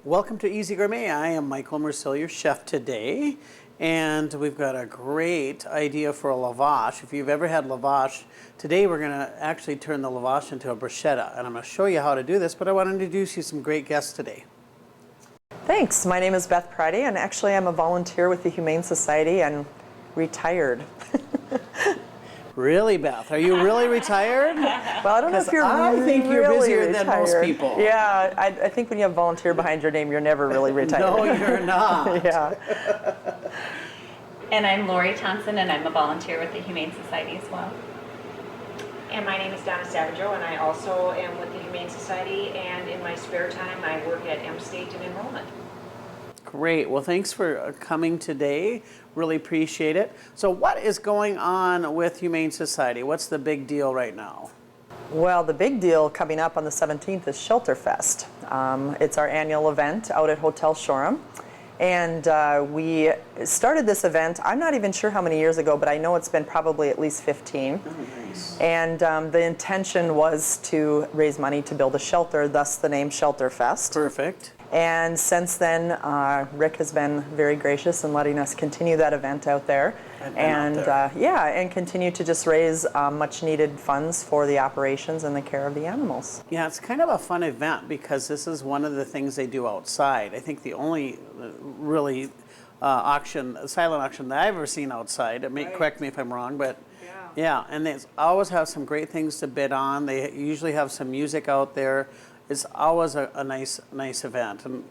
Welcome to Easy Gourmet. I am Michael Mercill, your chef today, and we've got a great idea for a lavosh. If you've ever had lavosh, today we're going to actually turn the lavosh into a bruschetta, and I'm going to show you how to do this, but I want to introduce you to some great guests today. Thanks. My name is Beth Priddy, and actually I'm a volunteer with the Humane Society and retired. Really, Beth? Are you really retired? Well, I don't know if you're I think you're really busier retired. than most people. Yeah, I think when you have volunteer behind your name, you're never really retired. No, you're not. Yeah. And I'm Laurie Thompson, and I'm a volunteer with the Humane Society as well. And my name is Donna Savageau, and I also am with the Humane Society, and in my spare time I work at M-State and Enrollment. Great. Well, thanks for coming today. Really appreciate it. So what is going on with Humane Society? What's the big deal right now? Well, the big deal coming up on the 17th is Shelter Fest. It's our annual event out at Hotel Shoreham. And we started this event, I'm not even sure how many years ago, but I know it's been probably at least 15. Oh, nice. And the intention was to raise money to build a shelter, thus the name Shelter Fest. Perfect. And since then, Rick has been very gracious in letting us continue that event out there. And and continue to just raise much needed funds for the operations and the care of the animals. Yeah, it's kind of a fun event because this is one of the things they do outside. I think the only really silent auction that I've ever seen outside. Correct me if I'm wrong, but yeah, and they always have some great things to bid on. They usually have some music out there. It's always a nice event, and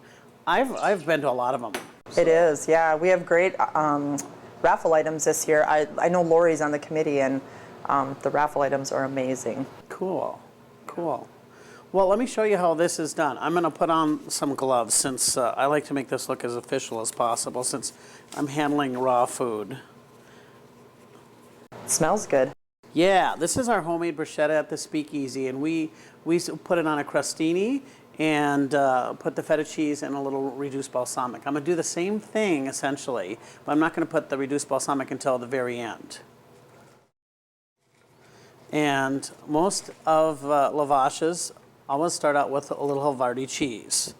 I've been to a lot of them. So. It is, yeah. We have great raffle items this year. I know Laurie's on the committee, and the raffle items are amazing. Cool. Well, let me show you how this is done. I'm going to put on some gloves since I like to make this look as official as possible since I'm handling raw food. It smells good. Yeah, this is our homemade bruschetta at the Speakeasy, and we put it on a crostini and put the feta cheese and a little reduced balsamic. I'm going to do the same thing, essentially, but I'm not going to put the reduced balsamic until the very end. And most of lavashes always start out with a little Havarti cheese.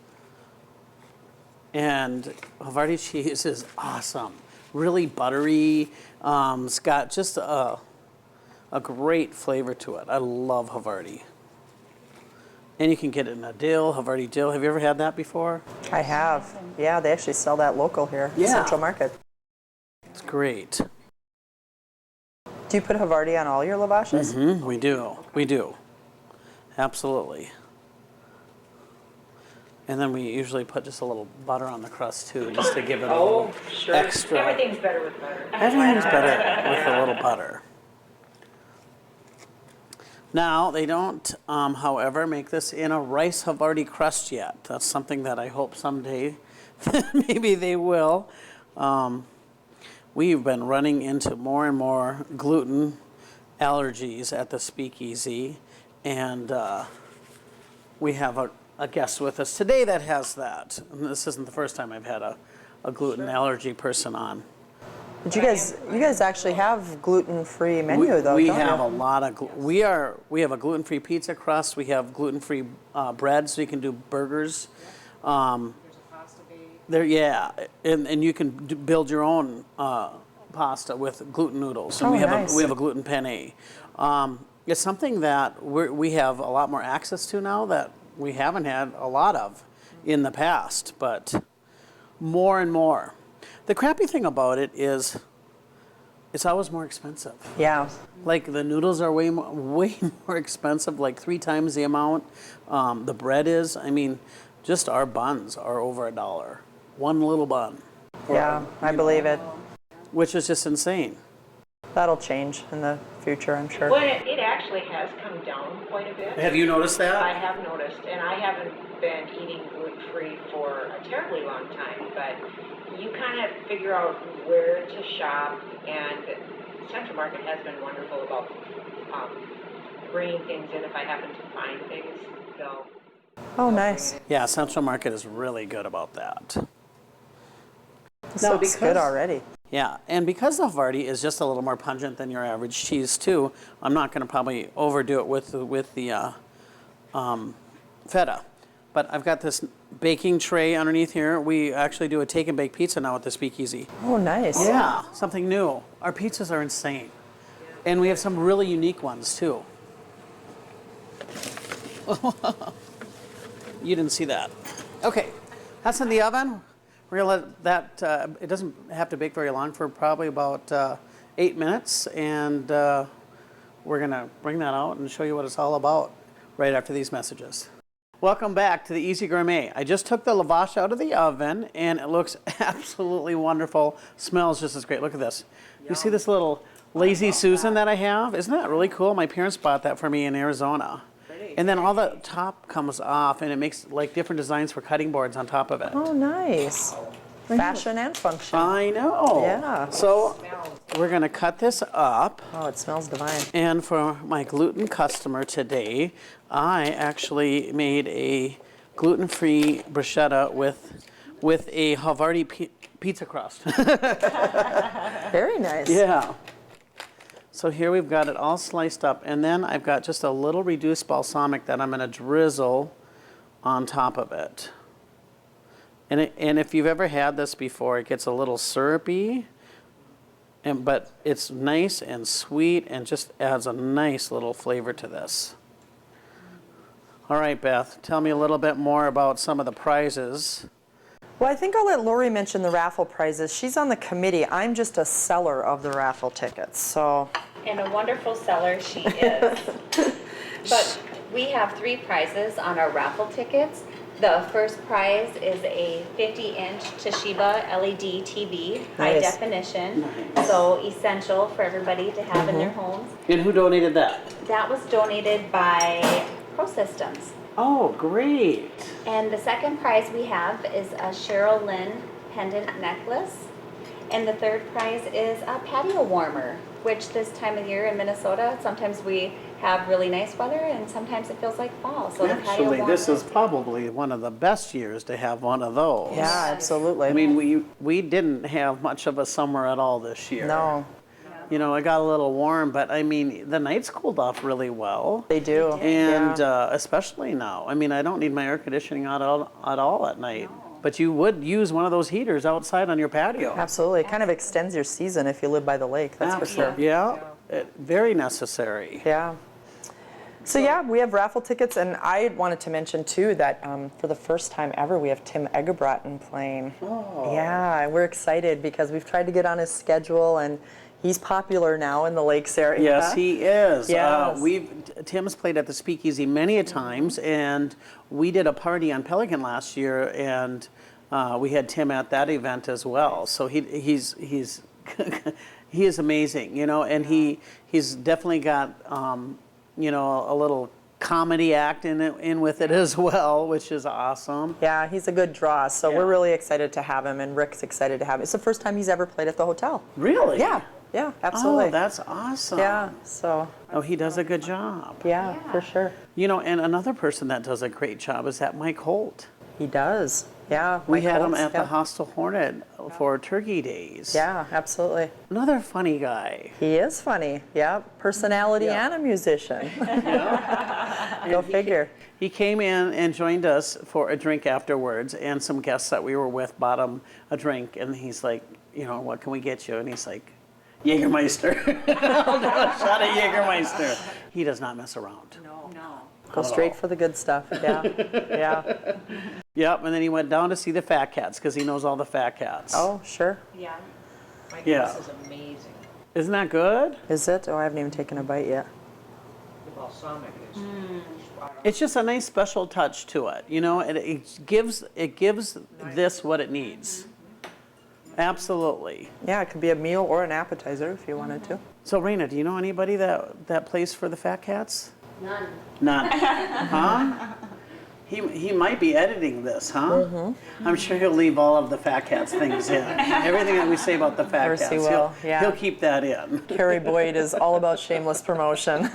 And Havarti cheese is awesome. Really buttery. It's got just a great flavor to it. I love Havarti. And you can get it in a dill, Havarti dill. Have you ever had that before? I have. Yeah, they actually sell that local here in Central Market. It's great. Do you put Havarti on all your lavashes? Mm-hmm, we do. Absolutely. And then we usually put just a little butter on the crust too, just to give it a little extra. Everything's better with butter. Everything's better with a little butter. Now, they don't, however, make this in a rice Havarti crust yet. That's something that I hope someday maybe they will. We've been running into more and more gluten allergies at the Speakeasy, and we have a guest with us today that has that. And this isn't the first time I've had a gluten allergy person on. But you guys actually have gluten-free menu, though. We don't have you? a lot of we have a gluten-free pizza crust. We have gluten-free bread, so you can do burgers. There's a pasta bake. And you can build your own pasta with gluten noodles. And nice. we have a gluten penne. It's something that we have a lot more access to now that we haven't had a lot of in the past, but more and more. The crappy thing about it is it's always more expensive. Yeah. Like the noodles are way more expensive, like 3 times the amount. The bread is, just our buns are over $1. One little bun. Yeah, I believe it. Which is just insane. That'll change in the future, I'm sure. Well, it actually has come down quite a bit. Have you noticed that? I have noticed, and I haven't been eating gluten-free for a terribly long time, but you kind of figure out where to shop, and Central Market has been wonderful about bringing things in. If I happen to find things, they'll... Oh, nice. Yeah, Central Market is really good about that. This looks good already. Yeah, and because the Havarti is just a little more pungent than your average cheese too, I'm not going to probably overdo it with the feta. But I've got this baking tray underneath here. We actually do a take and bake pizza now at the Speakeasy. Oh, nice. Yeah, something new. Our pizzas are insane. And we have some really unique ones too. You didn't see that. Okay, that's in the oven. We're gonna let that, it doesn't have to bake very long, for probably about 8 minutes. And we're gonna bring that out and show you what it's all about right after these messages. Welcome back to the Easy Gourmet. I just took the lavash out of the oven and it looks absolutely wonderful. Smells just as great. Look at this. You see this little Lazy Susan that I have? Isn't that really cool? My parents bought that for me in Arizona. And then all the top comes off and it makes like different designs for cutting boards on top of it. Oh, nice. Fashion and function. I know. Yeah. So we're gonna cut this up. Oh, it smells divine. And for my gluten customer today, I actually made a gluten-free bruschetta with a Havarti pizza crust. Very nice. Yeah. So here we've got it all sliced up, and then I've got just a little reduced balsamic that I'm going to drizzle on top of it. And if you've ever had this before, it gets a little syrupy, but it's nice and sweet and just adds a nice little flavor to this. All right, Beth, tell me a little bit more about some of the prizes. Well, I think I'll let Laurie mention the raffle prizes. She's on the committee. I'm just a seller of the raffle tickets, so. And a wonderful seller she is. But we have 3 prizes on our raffle tickets. The first prize is a 50-inch Toshiba LED TV, high Nice. definition, so essential for everybody to have in their homes. And who donated that? That was donated by Pro Systems. Oh, great. And the second prize we have is a Cheryl Lynn pendant necklace. And the third prize is a patio warmer, which this time of year in Minnesota, sometimes we have really nice weather and sometimes it feels like fall. So the patio Actually, warmer. this is probably one of the best years to have one of those. Yeah, absolutely. I mean, we didn't have much of a summer at all this year. No, You know, it got a little warm, but I mean, the nights cooled off really well. they do. And Yeah. especially now. I mean, I don't need my air conditioning on at all at night. But you would use one of those heaters outside on your patio. Absolutely. It kind of extends your season if you live by the lake, that's for sure. Yeah, very necessary. Yeah. So yeah, we have raffle tickets, and I wanted to mention too that for the first time ever, we have Tim Egerbrotten playing. Oh. Yeah, we're excited because we've tried to get on his schedule, and he's popular now in the Lakes area. Yes, he is. Yes. Tim's played at the Speakeasy many a times, and we did a party on Pelican last year, and we had Tim at that event as well. So he's he is amazing, you know, and he's definitely got you know, a little comedy act in with it as well, which is awesome. Yeah, he's a good draw, so Yeah. we're really excited to have him, and Rick's excited to have him. It's the first time he's ever played at the hotel. Really? Yeah, absolutely. Oh, that's awesome. Yeah, so, Oh, he does a good job. yeah, for sure. You know, and another person that does a great job is that Mike Holt. He does. Yeah. We Mike had him Holtz, at the yeah. Hostel Hornet for Turkey Days. Yeah, absolutely. Another funny guy. He is funny. Yeah, personality Yeah. and a musician. Go figure. He came in and joined us for a drink afterwards, and some guests that we were with bought him a drink, and he's like, you know, what can we get you? And he's like, Jägermeister. I'll do a shot of Jägermeister. He does not mess around. No. Go straight for the good stuff. Yeah, yeah. Yep, and then he went down to see the fat cats because he knows all the fat cats. Oh, sure. Yeah. My Yeah. guess is amazing. Isn't that good? Is it? Oh, I haven't even taken a bite yet. The balsamic is spot on. It's just a nice special touch to it, you know. It gives this what it needs. Absolutely. Yeah, it could be a meal or an appetizer if you wanted to. So, Raina, do you know anybody that plays for the fat cats? None. None. Huh? He might be editing this, huh? I'm sure he'll leave all of the fat cats things in. Everything that we say about the fat Of course cats, he will, yeah. he'll keep that in. Carrie Boyd is all about shameless promotion.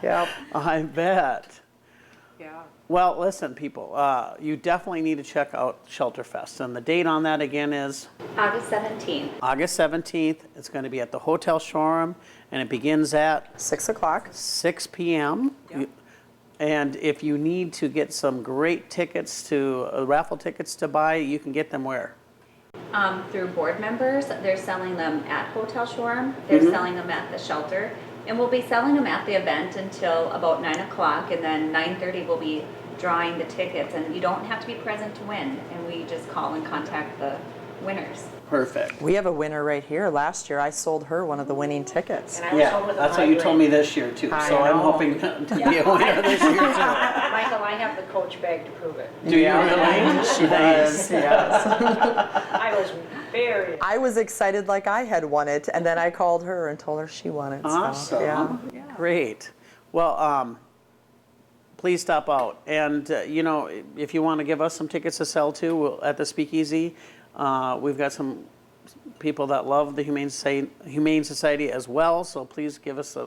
Yep. I bet. Yeah. Well, listen, people, you definitely need to check out Shelterfest. And the date on that again is August 17th. August 17th. It's going to be at the Hotel Shoreham, and it begins at 6 o'clock. 6 p.m. And if you need to get some great tickets to raffle tickets to buy, you can get them where? Through board members, they're selling them at Hotel Shoreham, they're selling them at the shelter, and we'll be selling them at the event until about 9 o'clock, and then 9:30 we'll be drawing the tickets, and you don't have to be present to win, and we just call and contact the winners. Perfect. We have a winner right here. Last year, I sold her one of the winning tickets. And I was home with a That's what you told me this year too. I So I'm know. hoping to be a winner this year too. Michael, I have the coach bag to prove it. Do you really? She does, yes. I was very. I was excited like I had won it, and then I called her and told her she won it. Awesome. So, yeah. Great. Well, please stop out. And, if you want to give us some tickets to sell to at the Speakeasy, we've got some people that love the Humane Society as well. So please give us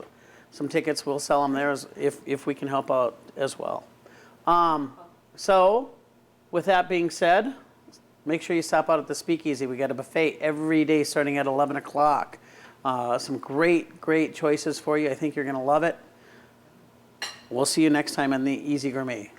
some tickets. We'll sell them there if we can help out as well. So with that being said, make sure you stop out at the Speakeasy. We got a buffet every day starting at 11 o'clock. Some great choices for you. I think you're going to love it. We'll see you next time on the Easy Gourmet.